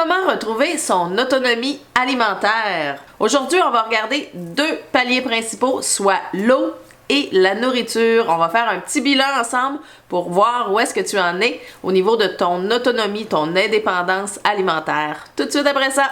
Comment retrouver son autonomie alimentaire? Aujourd'hui, on va regarder deux paliers principaux, soit l'eau et la nourriture. On va faire un petit bilan ensemble pour voir où est-ce que tu en es au niveau de ton autonomie, ton indépendance alimentaire. Tout de suite après ça!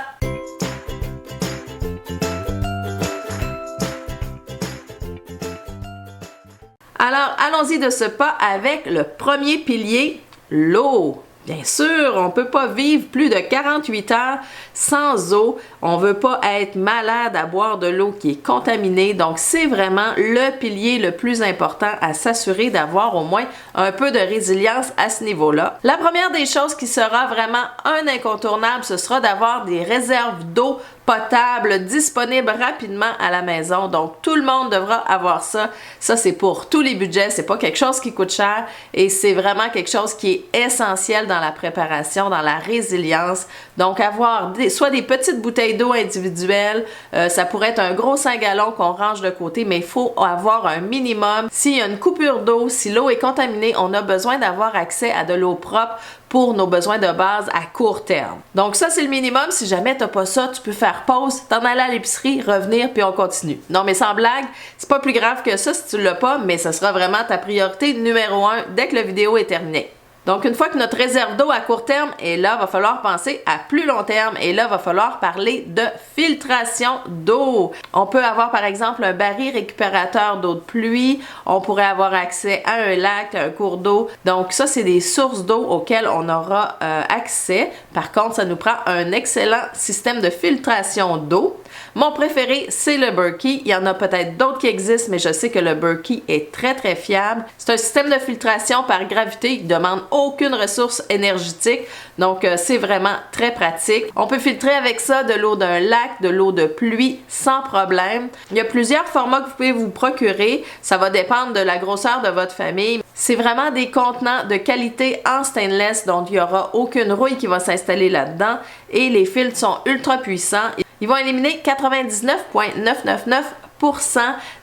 Alors, allons-y de ce pas avec le premier pilier, l'eau. Bien sûr, on ne peut pas vivre plus de 48 heures sans eau. On ne veut pas être malade à boire de l'eau qui est contaminée. Donc, c'est vraiment le pilier le plus important à s'assurer d'avoir au moins un peu de résilience à ce niveau-là. La première des choses qui sera vraiment un incontournable, ce sera d'avoir des réserves d'eau potable disponibles rapidement à la maison. Donc, tout le monde devra avoir ça. Ça, c'est pour tous les budgets. C'est pas quelque chose qui coûte cher et c'est vraiment quelque chose qui est essentiel dans la préparation, dans la résilience. Donc, avoir soit des petites bouteilles d'eau individuelles, ça pourrait être un gros 5 gallons qu'on range de côté, mais il faut avoir un minimum. S'il y a une coupure d'eau, si l'eau est contaminée, on a besoin d'avoir accès à de l'eau propre pour nos besoins de base à court terme. Donc ça, c'est le minimum. Si jamais t'as pas ça, tu peux faire pause, t'en aller à l'épicerie, revenir, puis on continue. Non, mais sans blague, c'est pas plus grave que ça si tu l'as pas, mais ce sera vraiment ta priorité numéro 1 dès que la vidéo est terminée. Donc, une fois que notre réserve d'eau à court terme est là, il va falloir penser à plus long terme et là, il va falloir parler de filtration d'eau. On peut avoir, par exemple, un baril récupérateur d'eau de pluie. On pourrait avoir accès à un lac, à un cours d'eau. Donc, ça, c'est des sources d'eau auxquelles on aura accès. Par contre, ça nous prend un excellent système de filtration d'eau. Mon préféré, c'est le Berkey. Il y en a peut-être d'autres qui existent, mais je sais que le Berkey est très, très fiable. C'est un système de filtration par gravité. Il demande aucune ressource énergétique. Donc, c'est vraiment très pratique. On peut filtrer avec ça de l'eau d'un lac, de l'eau de pluie sans problème. Il y a plusieurs formats que vous pouvez vous procurer. Ça va dépendre de la grosseur de votre famille. C'est vraiment des contenants de qualité en stainless, donc il n'y aura aucune rouille qui va s'installer là-dedans. Et les filtres sont ultra puissants. Ils vont éliminer 99,999%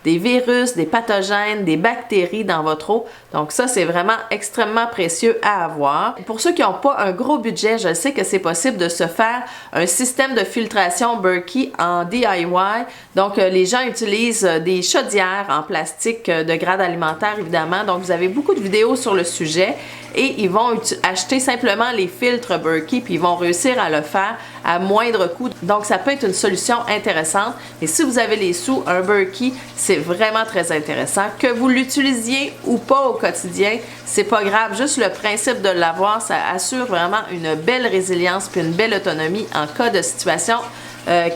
des virus, des pathogènes, des bactéries dans votre eau. Donc ça, c'est vraiment extrêmement précieux à avoir. Pour ceux qui n'ont pas un gros budget, je sais que c'est possible de se faire un système de filtration Berkey en DIY. Donc les gens utilisent des chaudières en plastique de grade alimentaire, évidemment. Donc vous avez beaucoup de vidéos sur le sujet et ils vont acheter simplement les filtres Berkey puis ils vont réussir à le faire à moindre coût. Donc ça peut être une solution intéressante. Et si vous avez les sous, un Berkey, c'est vraiment très intéressant. Que vous l'utilisiez ou pas au quotidien, c'est pas grave. Juste le principe de l'avoir, ça assure vraiment une belle résilience puis une belle autonomie en cas de situation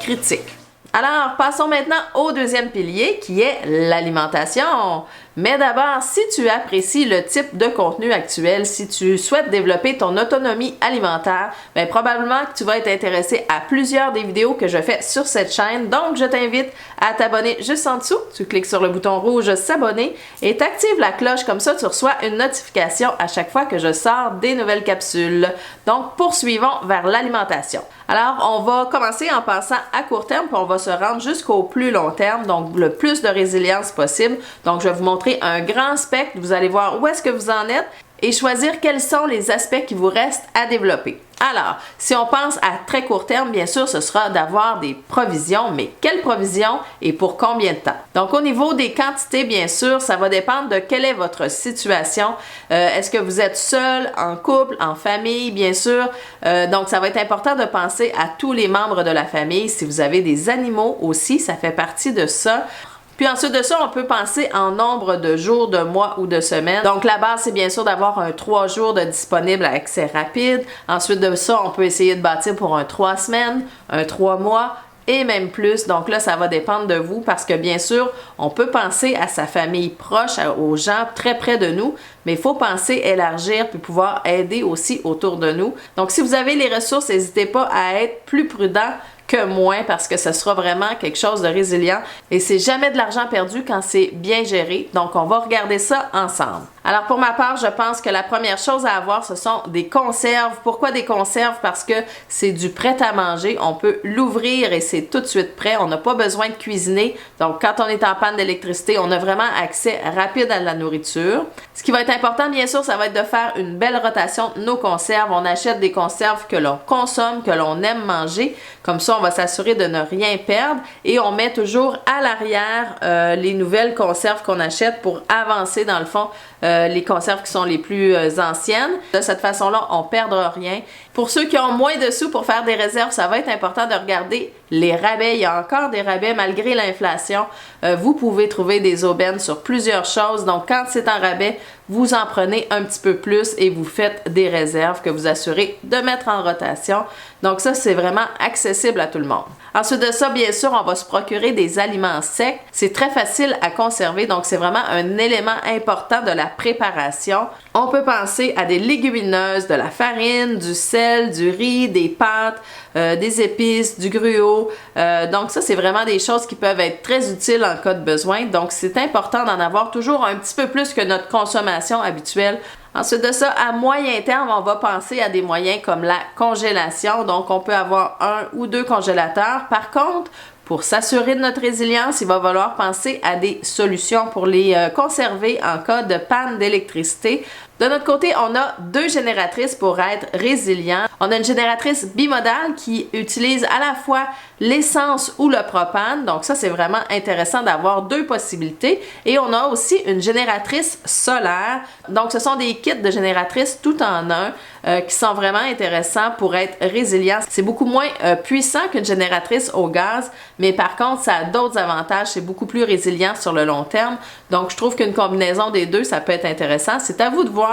critique. Alors, passons maintenant au deuxième pilier qui est l'alimentation. Mais d'abord, si tu apprécies le type de contenu actuel, si tu souhaites développer ton autonomie alimentaire, bien, probablement que tu vas être intéressé à plusieurs des vidéos que je fais sur cette chaîne. Donc, je t'invite à t'abonner juste en dessous. Tu cliques sur le bouton rouge s'abonner et t'actives la cloche. Comme ça, tu reçois une notification à chaque fois que je sors des nouvelles capsules. Donc, poursuivons vers l'alimentation. Alors, on va commencer en passant à court terme, puis on va se rendre jusqu'au plus long terme, donc le plus de résilience possible. Donc, je vais vous montrer un grand spectre. Vous allez voir où est-ce que vous en êtes et choisir quels sont les aspects qui vous restent à développer. Alors, si on pense à très court terme, bien sûr, ce sera d'avoir des provisions, mais quelles provisions et pour combien de temps? Donc, au niveau des quantités, bien sûr, ça va dépendre de quelle est votre situation. Est-ce que vous êtes seul, en couple, en famille, bien sûr? Donc, ça va être important de penser à tous les membres de la famille. Si vous avez des animaux aussi, ça fait partie de ça. Puis ensuite de ça, on peut penser en nombre de jours, de mois ou de semaines. Donc la base, c'est bien sûr d'avoir un 3 jours de disponible à accès rapide. Ensuite de ça, on peut essayer de bâtir pour un 3 semaines, un 3 mois et même plus. Donc là, ça va dépendre de vous parce que bien sûr, on peut penser à sa famille proche, aux gens très près de nous, mais il faut penser élargir puis pouvoir aider aussi autour de nous. Donc si vous avez les ressources, n'hésitez pas à être plus prudent que moins parce que ce sera vraiment quelque chose de résilient et c'est jamais de l'argent perdu quand c'est bien géré. Donc, on va regarder ça ensemble. Alors pour ma part, je pense que la première chose à avoir, ce sont des conserves. Pourquoi des conserves? Parce que c'est du prêt à manger. On peut l'ouvrir et c'est tout de suite prêt. On n'a pas besoin de cuisiner. Donc quand on est en panne d'électricité, on a vraiment accès rapide à la nourriture. Ce qui va être important, bien sûr, ça va être de faire une belle rotation de nos conserves. On achète des conserves que l'on consomme, que l'on aime manger. Comme ça, on va s'assurer de ne rien perdre. Et on met toujours à l'arrière les nouvelles conserves qu'on achète pour avancer dans le fond les conserves qui sont les plus anciennes. De cette façon-là, on ne perdra rien. Pour ceux qui ont moins de sous pour faire des réserves, ça va être important de regarder les rabais. Il y a encore des rabais malgré l'inflation. Vous pouvez trouver des aubaines sur plusieurs choses. Donc, quand c'est en rabais, vous en prenez un petit peu plus et vous faites des réserves que vous assurez de mettre en rotation. Donc ça, c'est vraiment accessible à tout le monde. Ensuite de ça, bien sûr, on va se procurer des aliments secs. C'est très facile à conserver, donc c'est vraiment un élément important de la préparation. On peut penser à des légumineuses, de la farine, du sel, du riz, des pâtes, des épices, du gruau. Donc ça, c'est vraiment des choses qui peuvent être très utiles en cas de besoin. Donc c'est important d'en avoir toujours un petit peu plus que notre consommation habituelle. Ensuite de ça, à moyen terme, on va penser à des moyens comme la congélation. Donc, on peut avoir 1 ou 2 congélateurs. Par contre, pour s'assurer de notre résilience, il va falloir penser à des solutions pour les conserver en cas de panne d'électricité. De notre côté, on a 2 génératrices pour être résilient. On a une génératrice bimodale qui utilise à la fois l'essence ou le propane. Donc ça, c'est vraiment intéressant d'avoir 2 possibilités. Et on a aussi une génératrice solaire. Donc ce sont des kits de génératrices tout en un qui sont vraiment intéressants pour être résilients. C'est beaucoup moins puissant qu'une génératrice au gaz, mais par contre, ça a d'autres avantages. C'est beaucoup plus résilient sur le long terme. Donc je trouve qu'une combinaison des 2, ça peut être intéressant. C'est à vous de voir.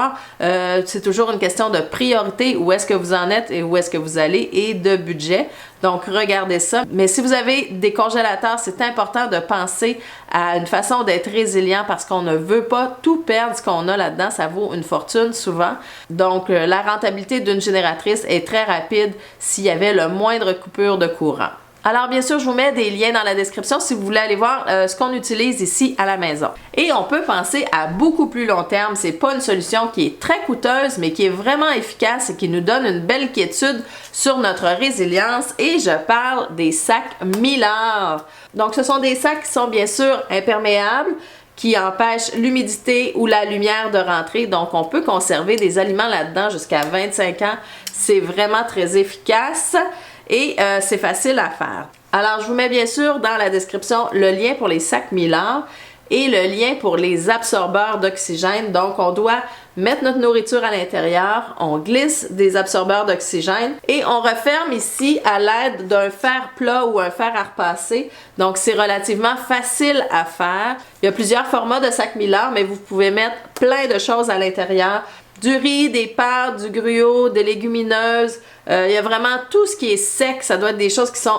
C'est toujours une question de priorité, où est-ce que vous en êtes et où est-ce que vous allez, et de budget. Donc, regardez ça. Mais si vous avez des congélateurs, c'est important de penser à une façon d'être résilient parce qu'on ne veut pas tout perdre ce qu'on a là-dedans. Ça vaut une fortune souvent. Donc, la rentabilité d'une génératrice est très rapide s'il y avait le moindre coupure de courant. Alors bien sûr, je vous mets des liens dans la description si vous voulez aller voir ce qu'on utilise ici à la maison. Et on peut penser à beaucoup plus long terme. C'est pas une solution qui est très coûteuse, mais qui est vraiment efficace et qui nous donne une belle quiétude sur notre résilience. Et je parle des sacs Mylar. Donc ce sont des sacs qui sont bien sûr imperméables, qui empêchent l'humidité ou la lumière de rentrer. Donc on peut conserver des aliments là-dedans jusqu'à 25 ans. C'est vraiment très efficace. Et c'est facile à faire. Alors, je vous mets bien sûr dans la description le lien pour les sacs Mylar et le lien pour les absorbeurs d'oxygène. Donc, on doit mettre notre nourriture à l'intérieur, on glisse des absorbeurs d'oxygène et on referme ici à l'aide d'un fer plat ou un fer à repasser. Donc, c'est relativement facile à faire. Il y a plusieurs formats de sacs Mylar, mais vous pouvez mettre plein de choses à l'intérieur. Du riz, des pâtes, du gruau, des légumineuses. Il y a vraiment tout ce qui est sec. Ça doit être des choses qui sont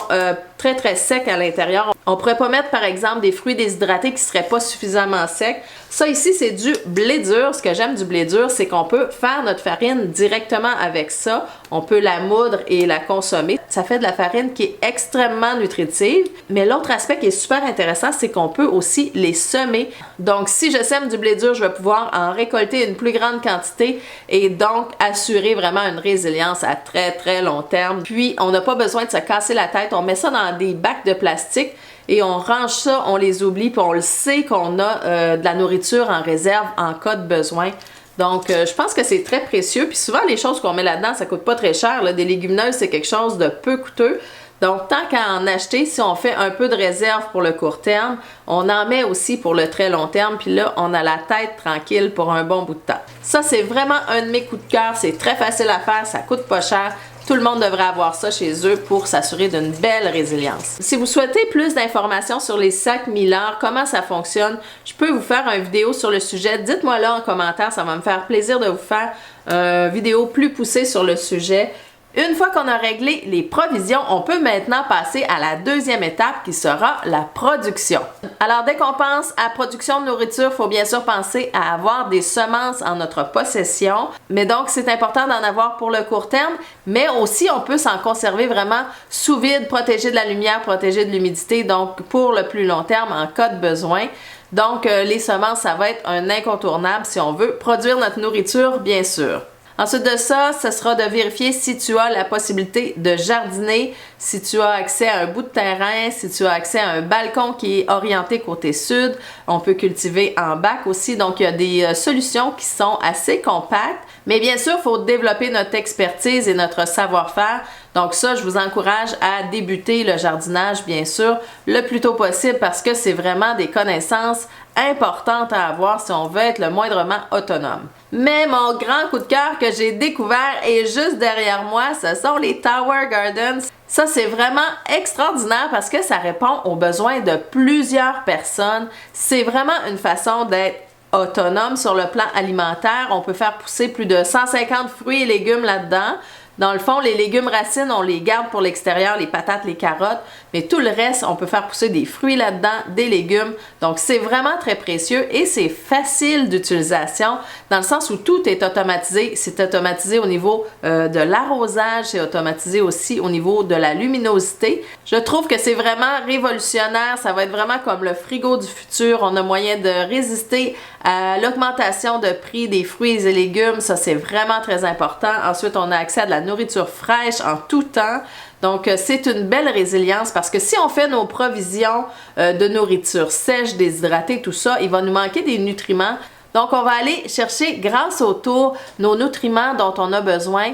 très très secs à l'intérieur. On pourrait pas mettre par exemple des fruits déshydratés qui seraient pas suffisamment secs. Ça ici, c'est du blé dur. Ce que j'aime du blé dur, c'est qu'on peut faire notre farine directement avec ça. On peut la moudre et la consommer. Ça fait de la farine qui est extrêmement nutritive. Mais l'autre aspect qui est super intéressant, c'est qu'on peut aussi les semer. Donc, si je sème du blé dur, je vais pouvoir en récolter une plus grande quantité et donc assurer vraiment une résilience à très très long terme. Puis, on n'a pas besoin de se casser la tête. On met ça dans des bacs de plastique et on range ça, on les oublie, puis on le sait qu'on a de la nourriture en réserve en cas de besoin. Donc, je pense que c'est très précieux. Puis souvent, les choses qu'on met là-dedans, ça coûte pas très cher. Là. Des légumineuses, c'est quelque chose de peu coûteux. Donc, tant qu'à en acheter, si on fait un peu de réserve pour le court terme, on en met aussi pour le très long terme. Puis là, on a la tête tranquille pour un bon bout de temps. Ça, c'est vraiment un de mes coups de cœur. C'est très facile à faire, ça coûte pas cher. Tout le monde devrait avoir ça chez eux pour s'assurer d'une belle résilience. Si vous souhaitez plus d'informations sur les sacs Mylar, comment ça fonctionne, je peux vous faire une vidéo sur le sujet. Dites-moi là en commentaire, ça va me faire plaisir de vous faire une vidéo plus poussée sur le sujet. Une fois qu'on a réglé les provisions, on peut maintenant passer à la deuxième étape qui sera la production. Alors, dès qu'on pense à production de nourriture, il faut bien sûr penser à avoir des semences en notre possession. Mais donc, c'est important d'en avoir pour le court terme, mais aussi on peut s'en conserver vraiment sous vide, protégé de la lumière, protégé de l'humidité, donc pour le plus long terme en cas de besoin. Donc, les semences, ça va être un incontournable si on veut produire notre nourriture, bien sûr. Ensuite de ça, ce sera de vérifier si tu as la possibilité de jardiner, si tu as accès à un bout de terrain, si tu as accès à un balcon qui est orienté côté sud. On peut cultiver en bac aussi, donc il y a des solutions qui sont assez compactes. Mais bien sûr, il faut développer notre expertise et notre savoir-faire. Donc ça, je vous encourage à débuter le jardinage, bien sûr, le plus tôt possible parce que c'est vraiment des connaissances importantes à avoir si on veut être le moindrement autonome. Mais mon grand coup de cœur que j'ai découvert est juste derrière moi, ce sont les Tower Gardens. Ça, c'est vraiment extraordinaire parce que ça répond aux besoins de plusieurs personnes. C'est vraiment une façon d'être autonome sur le plan alimentaire. On peut faire pousser plus de 150 fruits et légumes là-dedans. Dans le fond, les légumes racines, on les garde pour l'extérieur, les patates, les carottes, mais tout le reste, on peut faire pousser des fruits là-dedans, des légumes. Donc, c'est vraiment très précieux et c'est facile d'utilisation dans le sens où tout est automatisé. C'est automatisé au niveau de l'arrosage, c'est automatisé aussi au niveau de la luminosité. Je trouve que c'est vraiment révolutionnaire. Ça va être vraiment comme le frigo du futur. On a moyen de résister à l'augmentation de prix des fruits et légumes. Ça, c'est vraiment très important. Ensuite, on a accès à de la nourriture fraîche en tout temps. Donc, c'est une belle résilience parce que si on fait nos provisions de nourriture sèche, déshydratée, tout ça, il va nous manquer des nutriments. Donc, on va aller chercher, grâce au tour, nos nutriments dont on a besoin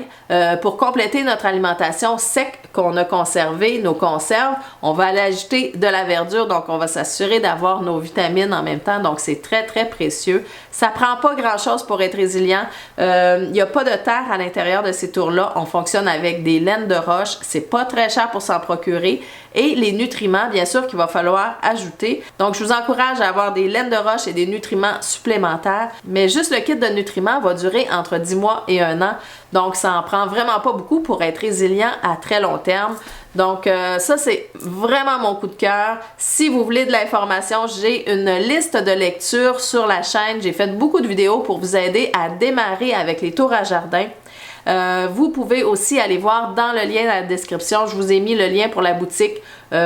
pour compléter notre alimentation sec qu'on a conservé, nos conserves. On va aller ajouter de la verdure, donc on va s'assurer d'avoir nos vitamines en même temps. Donc, c'est très, très précieux. Ça prend pas grand-chose pour être résilient. Il n'y a pas de terre à l'intérieur de ces tours-là. On fonctionne avec des laines de roche. C'est pas très cher pour s'en procurer. Et les nutriments, bien sûr, qu'il va falloir ajouter. Donc, je vous encourage à avoir des laines de roche et des nutriments supplémentaires. Mais juste le kit de nutriments va durer entre 10 mois et 1 an. Donc, ça en prend vraiment pas beaucoup pour être résilient à très long terme. Donc, ça, c'est vraiment mon coup de cœur. Si vous voulez de l'information, j'ai une liste de lecture sur la chaîne. J'ai fait beaucoup de vidéos pour vous aider à démarrer avec les tours à jardin. Vous pouvez aussi aller voir dans le lien dans la description. Je vous ai mis le lien pour la boutique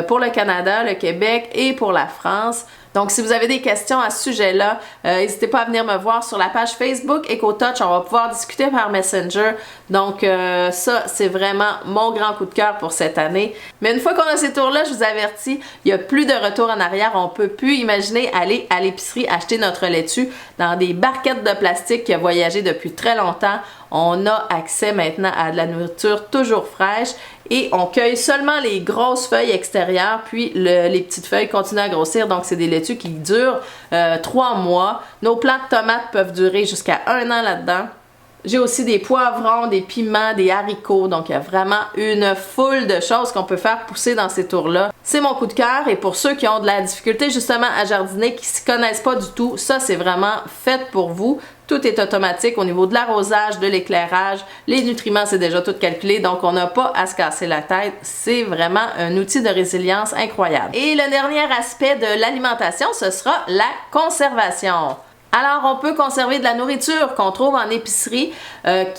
pour le Canada, le Québec et pour la France. Donc, si vous avez des questions à ce sujet-là, n'hésitez pas à venir me voir sur la page Facebook EcoTouch. On va pouvoir discuter par Messenger. Donc, ça, c'est vraiment mon grand coup de cœur pour cette année. Mais une fois qu'on a ces tours-là, je vous avertis, il n'y a plus de retour en arrière. On ne peut plus imaginer aller à l'épicerie acheter notre laitue dans des barquettes de plastique qui a voyagé depuis très longtemps. On a accès maintenant à de la nourriture toujours fraîche et on cueille seulement les grosses feuilles extérieures, puis les petites feuilles continuent à grossir. Donc, c'est des laitues qui durent 3 mois. Nos plants de tomates peuvent durer jusqu'à 1 an là-dedans. J'ai aussi des poivrons, des piments, des haricots. Donc, il y a vraiment une foule de choses qu'on peut faire pousser dans ces tours-là. C'est mon coup de cœur. Et pour ceux qui ont de la difficulté justement à jardiner, qui ne s'y connaissent pas du tout, ça, c'est vraiment fait pour vous. Tout est automatique au niveau de l'arrosage, de l'éclairage. Les nutriments, c'est déjà tout calculé. Donc, on n'a pas à se casser la tête. C'est vraiment un outil de résilience incroyable. Et le dernier aspect de l'alimentation, ce sera la conservation. Alors, on peut conserver de la nourriture qu'on trouve en épicerie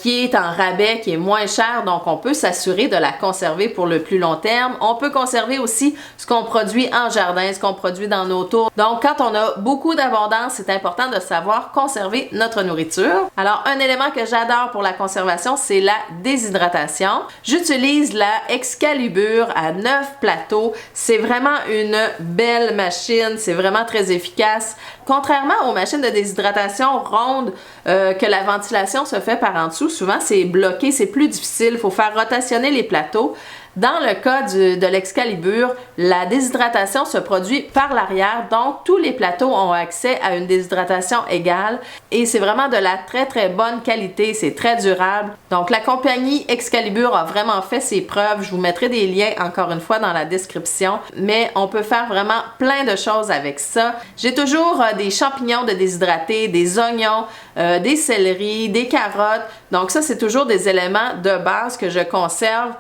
qui est en rabais, qui est moins cher. Donc, on peut s'assurer de la conserver pour le plus long terme. On peut conserver aussi ce qu'on produit en jardin, ce qu'on produit dans nos tours. Donc, quand on a beaucoup d'abondance, c'est important de savoir conserver notre nourriture. Alors, un élément que j'adore pour la conservation, c'est la déshydratation. J'utilise la Excalibur à 9 plateaux. C'est vraiment une belle machine. C'est vraiment très efficace. Contrairement aux machines de déshydratation rondes que la ventilation se fait par en dessous, souvent c'est bloqué, c'est plus difficile, il faut faire rotationner les plateaux. Dans le cas de l'Excalibur, la déshydratation se produit par l'arrière, donc tous les plateaux ont accès à une déshydratation égale et c'est vraiment de la très très bonne qualité, c'est très durable. Donc la compagnie Excalibur a vraiment fait ses preuves, je vous mettrai des liens encore une fois dans la description, mais on peut faire vraiment plein de choses avec ça. J'ai toujours des champignons de déshydrater, des oignons, des céleris, des carottes, donc ça c'est toujours des éléments de base que je conserve.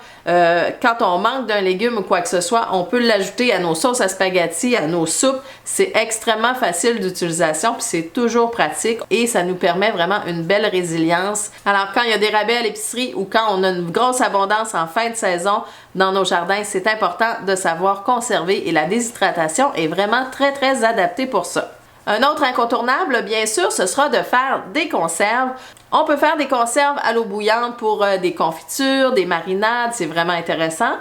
Quand on manque d'un légume ou quoi que ce soit, on peut l'ajouter à nos sauces à spaghetti, à nos soupes. C'est extrêmement facile d'utilisation puis c'est toujours pratique et ça nous permet vraiment une belle résilience. Alors quand il y a des rabais à l'épicerie ou quand on a une grosse abondance en fin de saison dans nos jardins, c'est important de savoir conserver et la déshydratation est vraiment très très adaptée pour ça. Un autre incontournable, bien sûr, ce sera de faire des conserves. On peut faire des conserves à l'eau bouillante pour des confitures, des marinades, c'est vraiment intéressant.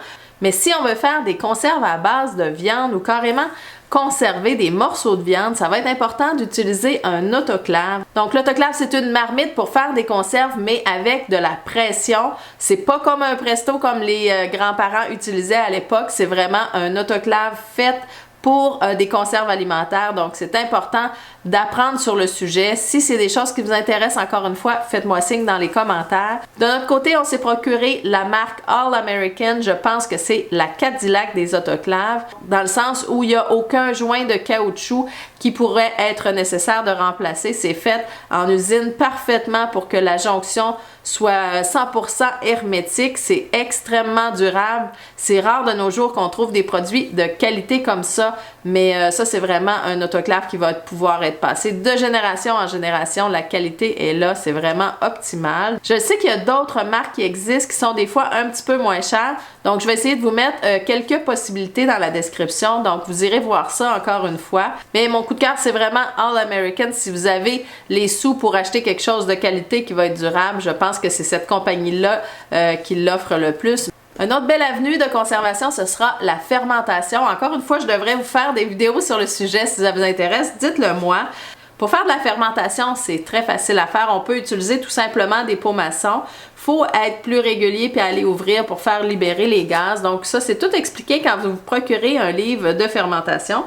Mais si on veut faire des conserves à base de viande ou carrément conserver des morceaux de viande, ça va être important d'utiliser un autoclave. Donc l'autoclave, c'est une marmite pour faire des conserves, mais avec de la pression. C'est pas comme un presto comme les grands-parents utilisaient à l'époque, c'est vraiment un autoclave fait pour des conserves alimentaires. Donc, c'est important d'apprendre sur le sujet. Si c'est des choses qui vous intéressent, encore une fois, faites-moi signe dans les commentaires. De notre côté, on s'est procuré la marque All American. Je pense que c'est la Cadillac des autoclaves, dans le sens où il n'y a aucun joint de caoutchouc qui pourrait être nécessaire de remplacer. C'est fait en usine parfaitement pour que la jonction soit 100% hermétique. C'est extrêmement durable. C'est rare de nos jours qu'on trouve des produits de qualité comme ça, mais ça, c'est vraiment un autoclave qui va pouvoir être passé de génération en génération. La qualité est là, c'est vraiment optimal. Je sais qu'il y a d'autres marques qui existent qui sont des fois un petit peu moins chères, donc je vais essayer de vous mettre quelques possibilités dans la description, donc vous irez voir ça encore une fois. Mais mon coup de cœur, c'est vraiment All American. Si vous avez les sous pour acheter quelque chose de qualité qui va être durable, je pense que c'est cette compagnie-là qui l'offre le plus. Une autre belle avenue de conservation, ce sera la fermentation. Encore une fois, je devrais vous faire des vidéos sur le sujet si ça vous intéresse, dites-le moi. Pour faire de la fermentation, c'est très facile à faire. On peut utiliser tout simplement des pots maçons. Faut être plus régulier puis aller ouvrir pour faire libérer les gaz. Donc ça, c'est tout expliqué quand vous vous procurez un livre de fermentation.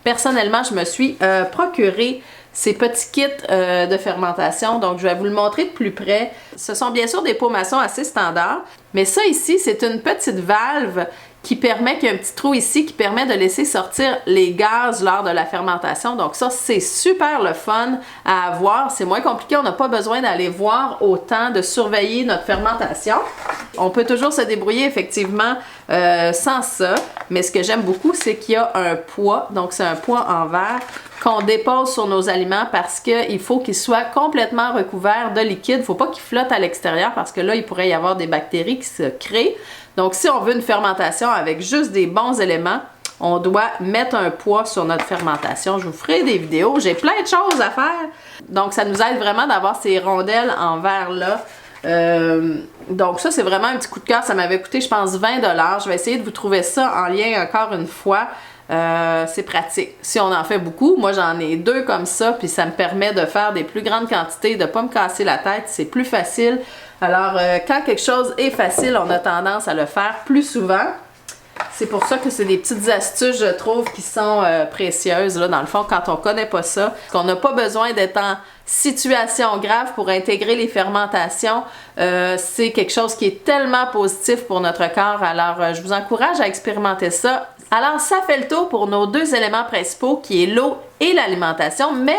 Personnellement, je me suis procuré ces petits kits de fermentation, donc je vais vous le montrer de plus près. Ce sont bien sûr des pots maçons assez standards, mais ça ici, c'est une petite valve qui permet, qu'il y a un petit trou ici qui permet de laisser sortir les gaz lors de la fermentation. Donc ça, c'est super le fun à avoir. C'est moins compliqué, on n'a pas besoin d'aller voir autant, de surveiller notre fermentation. On peut toujours se débrouiller effectivement sans ça, mais ce que j'aime beaucoup, c'est qu'il y a un poids, donc c'est un poids en verre qu'on dépose sur nos aliments parce qu'il faut qu'il soit complètement recouvert de liquide. Il ne faut pas qu'il flotte à l'extérieur parce que là, il pourrait y avoir des bactéries qui se créent. Donc, si on veut une fermentation avec juste des bons éléments, on doit mettre un poids sur notre fermentation. Je vous ferai des vidéos, j'ai plein de choses à faire. Donc, ça nous aide vraiment d'avoir ces rondelles en verre-là. Donc ça, c'est vraiment un petit coup de cœur. Ça m'avait coûté, je pense, 20 $. Je vais essayer de vous trouver ça en lien encore une fois. C'est pratique. Si on en fait beaucoup, moi j'en ai 2 comme ça, puis ça me permet de faire des plus grandes quantités, de ne pas me casser la tête, c'est plus facile. Alors, quand quelque chose est facile, on a tendance à le faire plus souvent. C'est pour ça que c'est des petites astuces, je trouve, qui sont précieuses, là, dans le fond, quand on connaît pas ça. Qu'on n'a pas besoin d'être en situation grave pour intégrer les fermentations. C'est quelque chose qui est tellement positif pour notre corps. Alors, je vous encourage à expérimenter ça. Alors, ça fait le tour pour nos 2 éléments principaux, qui est l'eau et l'alimentation, mais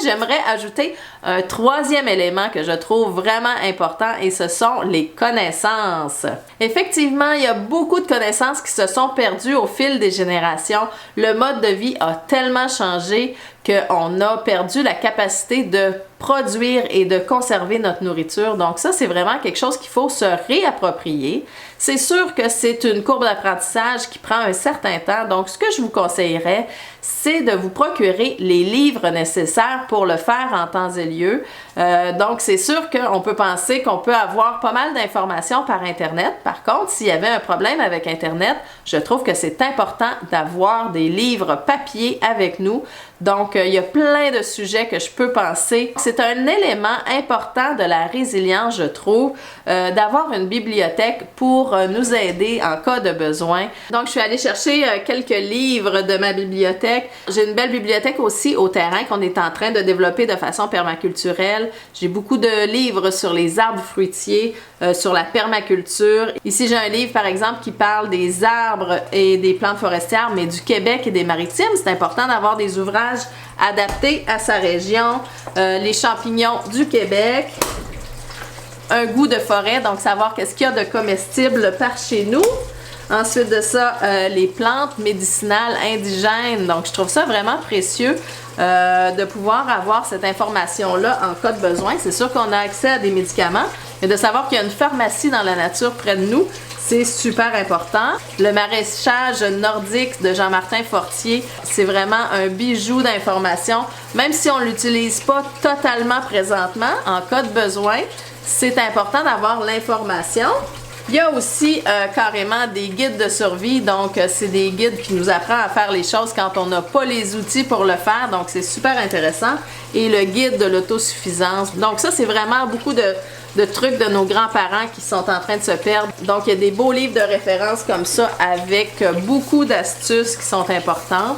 j'aimerais ajouter un 3e élément que je trouve vraiment important, et ce sont les connaissances. Effectivement, il y a beaucoup de connaissances qui se sont perdues au fil des générations. Le mode de vie a tellement changé qu'on a perdu la capacité de produire et de conserver notre nourriture. Donc ça, c'est vraiment quelque chose qu'il faut se réapproprier. C'est sûr que c'est une courbe d'apprentissage qui prend un certain temps. Donc ce que je vous conseillerais, c'est de vous procurer les livres nécessaires pour le faire en temps et lieu. Donc c'est sûr qu'on peut penser qu'on peut avoir pas mal d'informations par Internet. Par contre, s'il y avait un problème avec Internet, je trouve que c'est important d'avoir des livres papier avec nous. Donc, il y a plein de sujets que je peux penser. C'est un élément important de la résilience, je trouve, d'avoir une bibliothèque pour nous aider en cas de besoin. Donc, je suis allée chercher quelques livres de ma bibliothèque. J'ai une belle bibliothèque aussi au terrain qu'on est en train de développer de façon permaculturelle. J'ai beaucoup de livres sur les arbres fruitiers, sur la permaculture. Ici, j'ai un livre, par exemple, qui parle des arbres et des plantes forestières, mais du Québec et des Maritimes. C'est important d'avoir des ouvrages adaptés à sa région. Les champignons du Québec. Un goût de forêt, donc savoir qu'est-ce qu'il y a de comestible par chez nous. Ensuite de ça, les plantes médicinales indigènes. Donc, je trouve ça vraiment précieux de pouvoir avoir cette information-là en cas de besoin. C'est sûr qu'on a accès à des médicaments, mais de savoir qu'il y a une pharmacie dans la nature près de nous, c'est super important. Le maraîchage nordique de Jean-Martin Fortier, c'est vraiment un bijou d'information. Même si on ne l'utilise pas totalement présentement, en cas de besoin, c'est important d'avoir l'information. Il y a aussi carrément des guides de survie, donc c'est des guides qui nous apprennent à faire les choses quand on n'a pas les outils pour le faire, donc c'est super intéressant. Et le guide de l'autosuffisance, donc ça c'est vraiment beaucoup de trucs de nos grands-parents qui sont en train de se perdre. Donc il y a des beaux livres de référence comme ça avec beaucoup d'astuces qui sont importantes.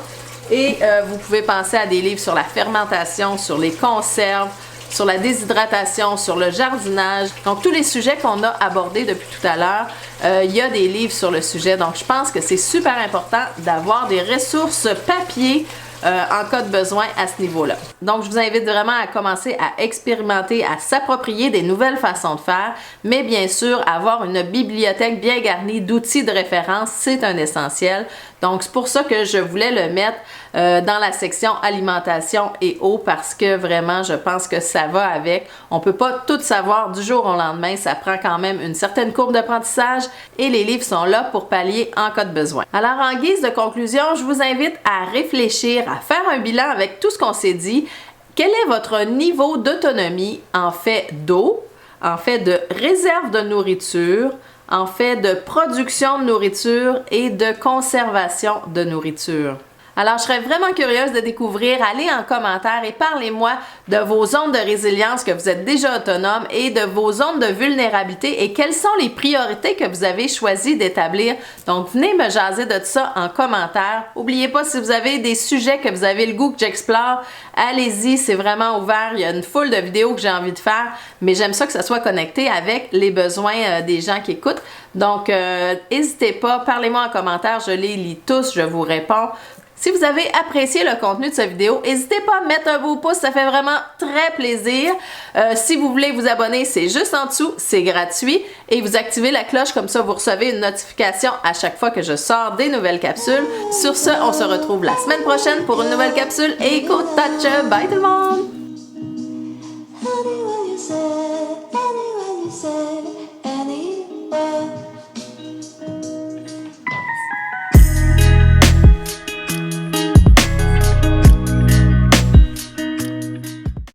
Et vous pouvez penser à des livres sur la fermentation, sur les conserves, sur la déshydratation, sur le jardinage. Donc, tous les sujets qu'on a abordés depuis tout à l'heure, il y a des livres sur le sujet. Donc, je pense que c'est super important d'avoir des ressources papier en cas de besoin à ce niveau-là. Donc, je vous invite vraiment à commencer à expérimenter, à s'approprier des nouvelles façons de faire, mais bien sûr, avoir une bibliothèque bien garnie d'outils de référence, c'est un essentiel. Donc, c'est pour ça que je voulais le mettre dans la section alimentation et eau parce que vraiment, je pense que ça va avec. On peut pas tout savoir du jour au lendemain. Ça prend quand même une certaine courbe d'apprentissage et les livres sont là pour pallier en cas de besoin. Alors, en guise de conclusion, je vous invite à réfléchir, à faire un bilan avec tout ce qu'on s'est dit. Quel est votre niveau d'autonomie en fait d'eau, en fait de réserve de nourriture, en fait de production de nourriture et de conservation de nourriture? Alors, je serais vraiment curieuse de découvrir. Allez en commentaire et parlez-moi de vos zones de résilience, que vous êtes déjà autonome, et de vos zones de vulnérabilité et quelles sont les priorités que vous avez choisi d'établir. Donc, venez me jaser de ça en commentaire. N'oubliez pas, si vous avez des sujets que vous avez le goût que j'explore, allez-y, c'est vraiment ouvert. Il y a une foule de vidéos que j'ai envie de faire, mais j'aime ça que ça soit connecté avec les besoins des gens qui écoutent. Donc, n'hésitez pas, parlez-moi en commentaire, je les lis tous, je vous réponds. Si vous avez apprécié le contenu de cette vidéo, n'hésitez pas à mettre un beau pouce, ça fait vraiment très plaisir. Si vous voulez vous abonner, c'est juste en dessous, c'est gratuit. Et vous activez la cloche, comme ça vous recevez une notification à chaque fois que je sors des nouvelles capsules. Sur ce, on se retrouve la semaine prochaine pour une nouvelle capsule. Et écoute, touch, bye tout le monde!